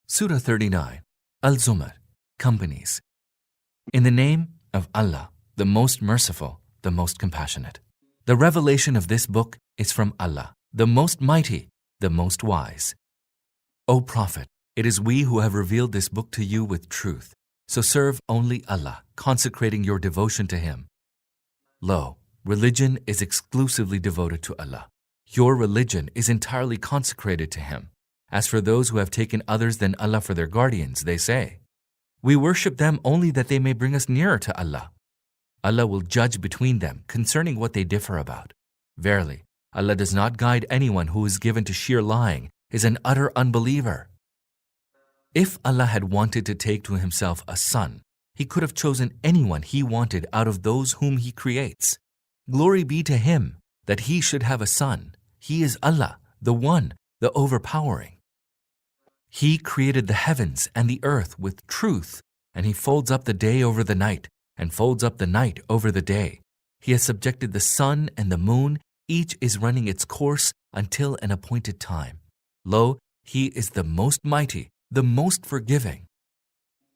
Surah 39, Al-Zumar, Companies. In the name of Allah, the most merciful, the most compassionate. The revelation of this book is from Allah, the most mighty, the most wise. O Prophet, it is we who have revealed this book to you with truth, so serve only Allah, consecrating your devotion to Him. Lo, religion is exclusively devoted to Allah. Your religion is entirely consecrated to Him. As for those who have taken others than Allah for their guardians, they say, we worship them only that they may bring us nearer to Allah. Allah will judge between them concerning what they differ about. Verily, Allah does not guide anyone who is given to sheer lying, is an utter unbeliever. If Allah had wanted to take to Himself a son, He could have chosen anyone He wanted out of those whom He creates. Glory be to Him that He should have a son. He is Allah, the One, the Overpowering. He created the heavens and the earth with truth, and He folds up the day over the night, and folds up the night over the day. He has subjected the sun and the moon, each is running its course until an appointed time. Lo, He is the most mighty, the most forgiving.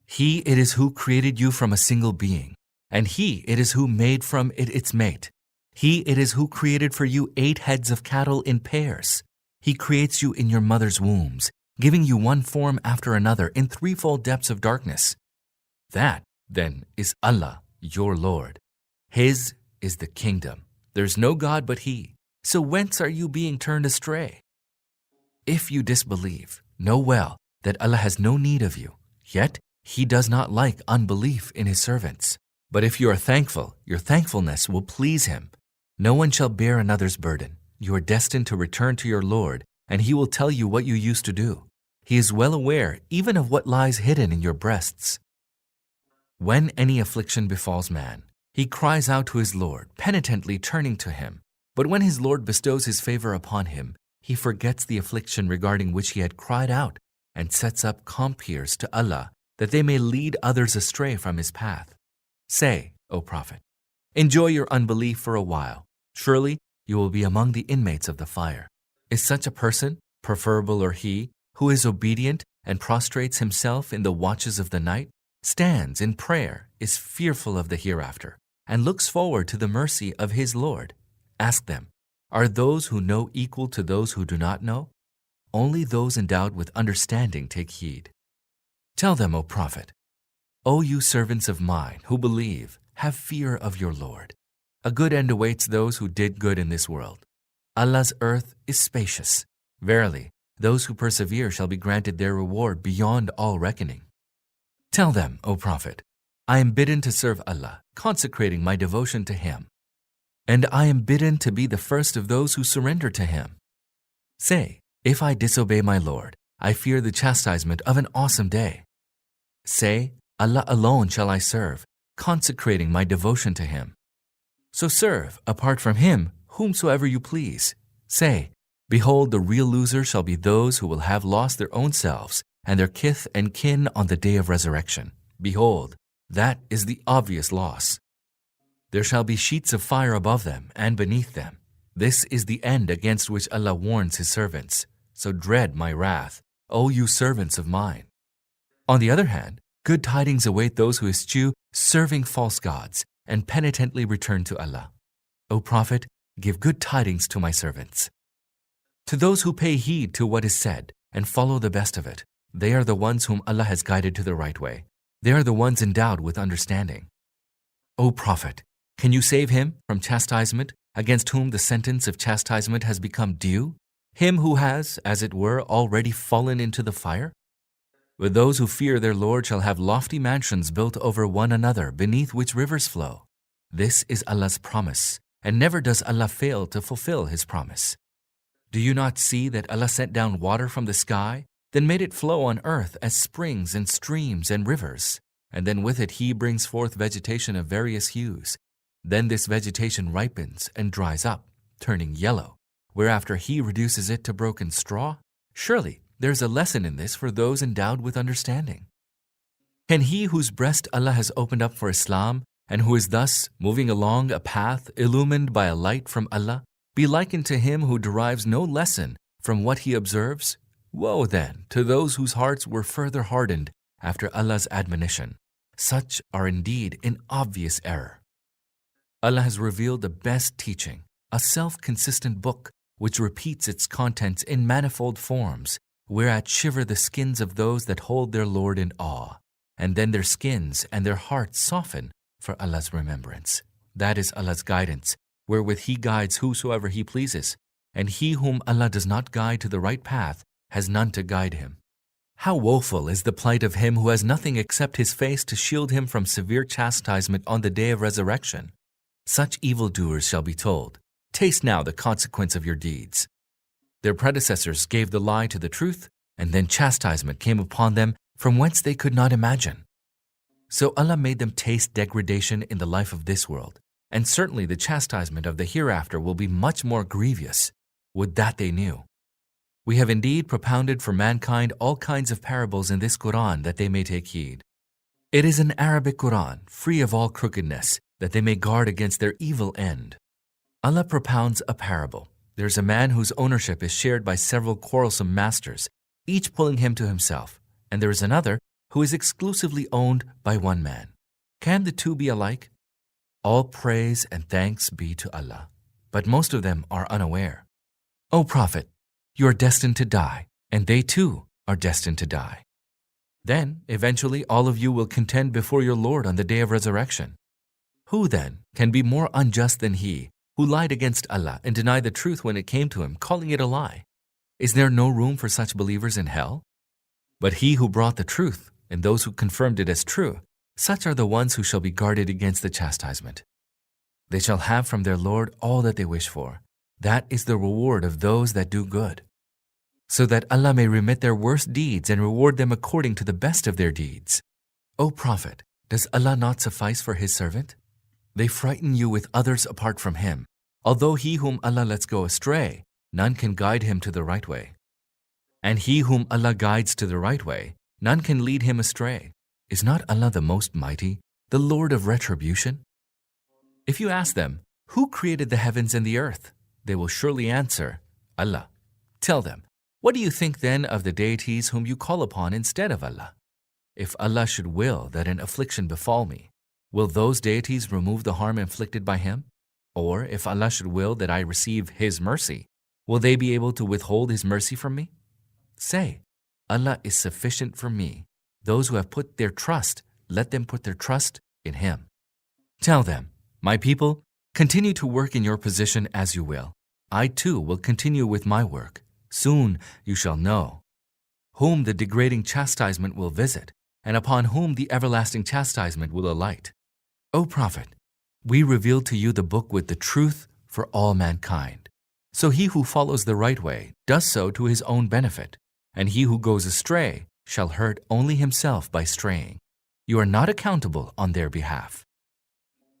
He it is who created you from a single being, and He it is who made from it its mate. He it is who created for you 8 heads of cattle in pairs. He creates you in your mother's wombs, giving you one form after another in threefold depths of darkness. That, then, is Allah, your Lord. His is the kingdom. There's no God but He. So whence are you being turned astray? If you disbelieve, know well that Allah has no need of you, yet He does not like unbelief in His servants. But if you are thankful, your thankfulness will please Him. No one shall bear another's burden. You are destined to return to your Lord, and He will tell you what you used to do. He is well aware even of what lies hidden in your breasts. When any affliction befalls man, he cries out to his Lord, penitently turning to Him. But when his Lord bestows His favor upon him, he forgets the affliction regarding which he had cried out, and sets up compeers to Allah, that they may lead others astray from His path. Say, O Prophet, enjoy your unbelief for a while. Surely you will be among the inmates of the fire. Is such a person preferable or he who is obedient and prostrates himself in the watches of the night, stands in prayer, is fearful of the hereafter, and looks forward to the mercy of his Lord? Ask them, are those who know equal to those who do not know? Only those endowed with understanding take heed. Tell them, O Prophet, O you servants of mine who believe, have fear of your Lord. A good end awaits those who did good in this world. Allah's earth is spacious. Verily, those who persevere shall be granted their reward beyond all reckoning. Tell them, O Prophet, I am bidden to serve Allah, consecrating my devotion to Him. And I am bidden to be the first of those who surrender to Him. Say, if I disobey my Lord, I fear the chastisement of an awesome day. Say, Allah alone shall I serve, consecrating my devotion to Him. So serve, apart from Him, whomsoever you please. Say, behold, the real losers shall be those who will have lost their own selves and their kith and kin on the day of resurrection. Behold, that is the obvious loss. There shall be sheets of fire above them and beneath them. This is the end against which Allah warns His servants. So dread my wrath, O you servants of mine. On the other hand, good tidings await those who eschew serving false gods and penitently return to Allah. O Prophet, give good tidings to my servants. To those who pay heed to what is said and follow the best of it, they are the ones whom Allah has guided to the right way. They are the ones endowed with understanding. O Prophet, can you save him from chastisement against whom the sentence of chastisement has become due? Him who has, as it were, already fallen into the fire? But those who fear their Lord shall have lofty mansions built over one another, beneath which rivers flow. This is Allah's promise, and never does Allah fail to fulfill His promise. Do you not see that Allah sent down water from the sky, then made it flow on earth as springs and streams and rivers, and then with it He brings forth vegetation of various hues. Then this vegetation ripens and dries up, turning yellow, whereafter He reduces it to broken straw? Surely there is a lesson in this for those endowed with understanding. Can he whose breast Allah has opened up for Islam, and who is thus moving along a path illumined by a light from Allah, be likened to him who derives no lesson from what he observes? Woe then to those whose hearts were further hardened after Allah's admonition. Such are indeed in obvious error. Allah has revealed the best teaching, a self-consistent book which repeats its contents in manifold forms, whereat shiver the skins of those that hold their Lord in awe, and then their skins and their hearts soften for Allah's remembrance. That is Allah's guidance, wherewith He guides whosoever He pleases, and he whom Allah does not guide to the right path has none to guide him. How woeful is the plight of him who has nothing except his face to shield him from severe chastisement on the day of resurrection. Such evildoers shall be told, taste now the consequence of your deeds. Their predecessors gave the lie to the truth, and then chastisement came upon them from whence they could not imagine. So Allah made them taste degradation in the life of this world, and certainly the chastisement of the hereafter will be much more grievous. Would that they knew. We have indeed propounded for mankind all kinds of parables in this Quran that they may take heed. It is an Arabic Quran, free of all crookedness, that they may guard against their evil end. Allah propounds a parable. There is a man whose ownership is shared by several quarrelsome masters, each pulling him to himself, and there is another who is exclusively owned by one man. Can the two be alike? All praise and thanks be to Allah, but most of them are unaware. O Prophet, you are destined to die, and they too are destined to die. Then, eventually, all of you will contend before your Lord on the day of resurrection. Who, then, can be more unjust than he who lied against Allah and denied the truth when it came to him, calling it a lie? Is there no room for such believers in hell? But he who brought the truth, and those who confirmed it as true, such are the ones who shall be guarded against the chastisement. They shall have from their Lord all that they wish for. That is the reward of those that do good, so that Allah may remit their worst deeds and reward them according to the best of their deeds. O Prophet, does Allah not suffice for His servant? They frighten you with others apart from Him, although he whom Allah lets go astray, none can guide him to the right way. And he whom Allah guides to the right way, none can lead him astray. Is not Allah the Most Mighty, the Lord of retribution? If you ask them, who created the heavens and the earth? They will surely answer, Allah. Tell them, what do you think then of the deities whom you call upon instead of Allah? If Allah should will that an affliction befall me, will those deities remove the harm inflicted by Him? Or if Allah should will that I receive His mercy, will they be able to withhold His mercy from me? Say, Allah is sufficient for me. Those who have put their trust, let them put their trust in Him. Tell them, my people, continue to work in your position as you will. I too will continue with my work. Soon you shall know whom the degrading chastisement will visit, and upon whom the everlasting chastisement will alight. O Prophet, we revealed to you the book with the truth for all mankind. So he who follows the right way does so to his own benefit, and he who goes astray shall hurt only himself by straying. You are not accountable on their behalf.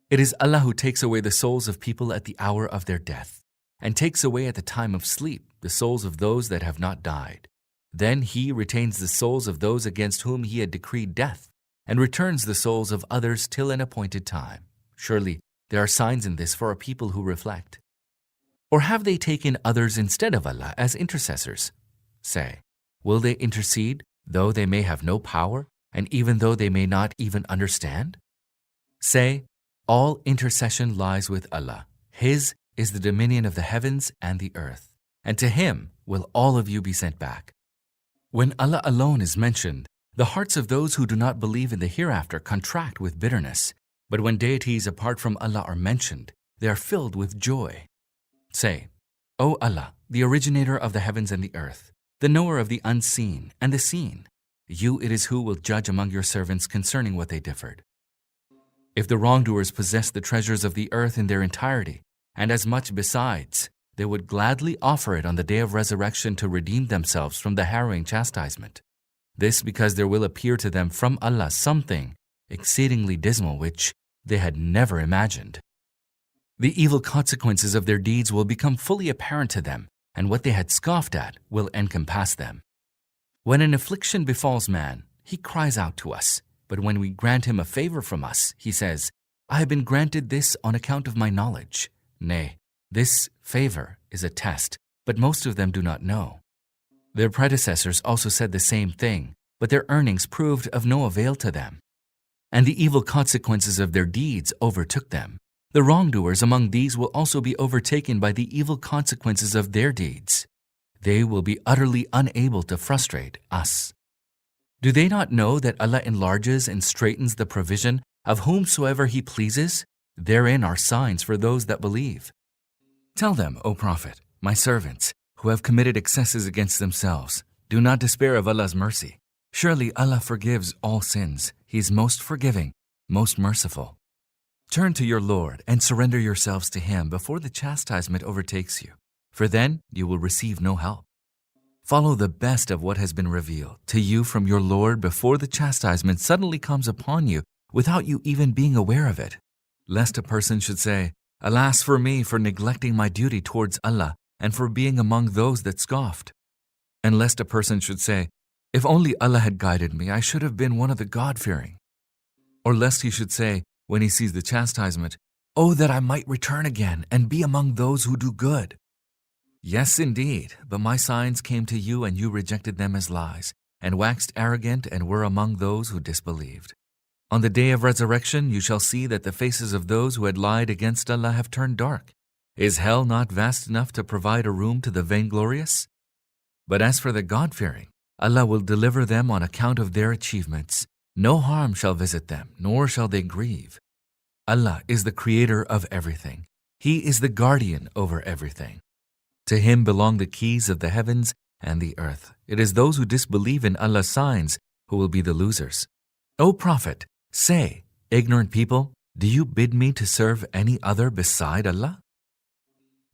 It is Allah who takes away the souls of people at the hour of their death, and takes away at the time of sleep the souls of those that have not died. Then He retains the souls of those against whom He had decreed death, and returns the souls of others till an appointed time. Surely there are signs in this for a people who reflect. Or have they taken others instead of Allah as intercessors? Say, will they intercede, though they may have no power, and even though they may not even understand? Say, all intercession lies with Allah. His is the dominion of the heavens and the earth, and to Him will all of you be sent back. When Allah alone is mentioned, the hearts of those who do not believe in the hereafter contract with bitterness, but when deities apart from Allah are mentioned, they are filled with joy. Say, O Allah, the originator of the heavens and the earth, the knower of the unseen and the seen, you it is who will judge among your servants concerning what they differed. If the wrongdoers possessed the treasures of the earth in their entirety, and as much besides, they would gladly offer it on the day of resurrection to redeem themselves from the harrowing chastisement. This because there will appear to them from Allah something exceedingly dismal which they had never imagined. The evil consequences of their deeds will become fully apparent to them, and what they had scoffed at will encompass them. When an affliction befalls man, he cries out to us, but when we grant him a favor from us, he says, I have been granted this on account of my knowledge. Nay, this favor is a test, but most of them do not know. Their predecessors also said the same thing, but their earnings proved of no avail to them, and the evil consequences of their deeds overtook them. The wrongdoers among these will also be overtaken by the evil consequences of their deeds. They will be utterly unable to frustrate us. Do they not know that Allah enlarges and straightens the provision of whomsoever He pleases? Therein are signs for those that believe. Tell them, O Prophet, my servants, who have committed excesses against themselves, do not despair of Allah's mercy. Surely Allah forgives all sins. He is most forgiving, most merciful. Turn to your Lord and surrender yourselves to Him before the chastisement overtakes you, for then you will receive no help. Follow the best of what has been revealed to you from your Lord before the chastisement suddenly comes upon you without you even being aware of it, lest a person should say, Alas for me for neglecting my duty towards Allah and for being among those that scoffed. And lest a person should say, If only Allah had guided me, I should have been one of the God-fearing. Or lest he should say, when he sees the chastisement, Oh, that I might return again and be among those who do good. Yes, indeed, but my signs came to you and you rejected them as lies, and waxed arrogant and were among those who disbelieved. On the day of resurrection you shall see that the faces of those who had lied against Allah have turned dark. Is hell not vast enough to provide a room to the vainglorious? But as for the God-fearing, Allah will deliver them on account of their achievements. No harm shall visit them, nor shall they grieve. Allah is the creator of everything. He is the guardian over everything. To Him belong the keys of the heavens and the earth. It is those who disbelieve in Allah's signs who will be the losers. O Prophet, say, ignorant people, do you bid me to serve any other beside Allah?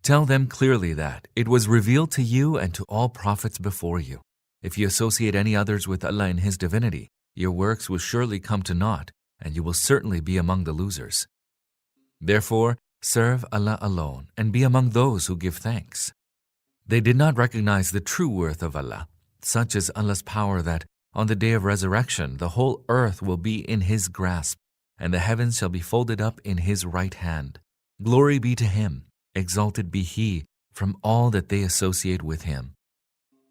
Tell them clearly that it was revealed to you and to all prophets before you. If you associate any others with Allah in His divinity, your works will surely come to naught, and you will certainly be among the losers. Therefore, serve Allah alone and be among those who give thanks. They did not recognize the true worth of Allah. Such is Allah's power that, on the day of resurrection, the whole earth will be in His grasp, and the heavens shall be folded up in His right hand. Glory be to Him, exalted be He from all that they associate with Him.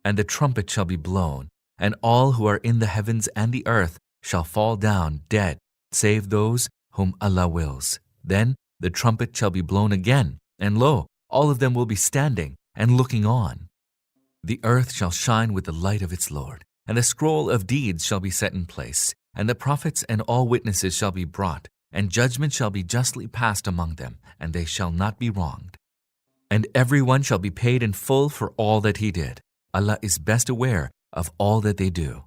And the trumpet shall be blown, and all who are in the heavens and the earth shall fall down dead, save those whom Allah wills. Then the trumpet shall be blown again, and lo, all of them will be standing and looking on. The earth shall shine with the light of its Lord, and the scroll of deeds shall be set in place, and the prophets and all witnesses shall be brought, and judgment shall be justly passed among them, and they shall not be wronged. And everyone shall be paid in full for all that he did. Allah is best aware of all that they do.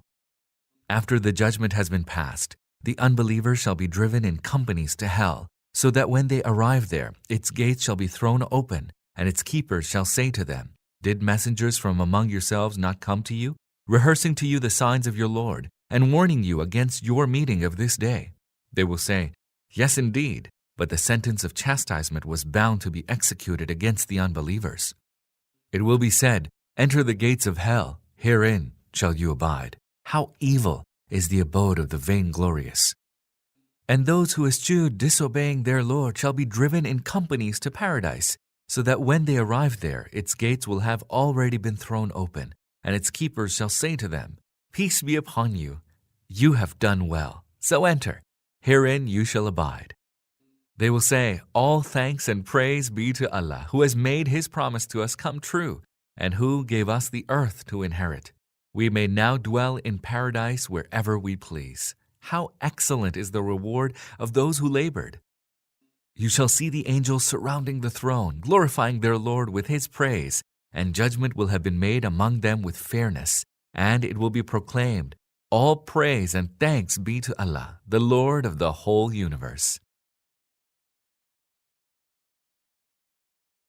After the judgment has been passed, the unbelievers shall be driven in companies to hell, so that when they arrive there, its gates shall be thrown open, and its keepers shall say to them, Did messengers from among yourselves not come to you, rehearsing to you the signs of your Lord, and warning you against your meeting of this day? They will say, Yes, indeed, but the sentence of chastisement was bound to be executed against the unbelievers. It will be said, Enter the gates of hell, herein shall you abide. How evil is the abode of the vainglorious! And those who eschew disobeying their Lord shall be driven in companies to paradise, so that when they arrive there, its gates will have already been thrown open, and its keepers shall say to them, Peace be upon you. You have done well, so enter. Herein you shall abide. They will say, All thanks and praise be to Allah, who has made His promise to us come true, and who gave us the earth to inherit. We may now dwell in paradise wherever we please. How excellent is the reward of those who labored! You shall see the angels surrounding the throne, glorifying their Lord with His praise, and judgment will have been made among them with fairness, and it will be proclaimed, All praise and thanks be to Allah, the Lord of the whole universe.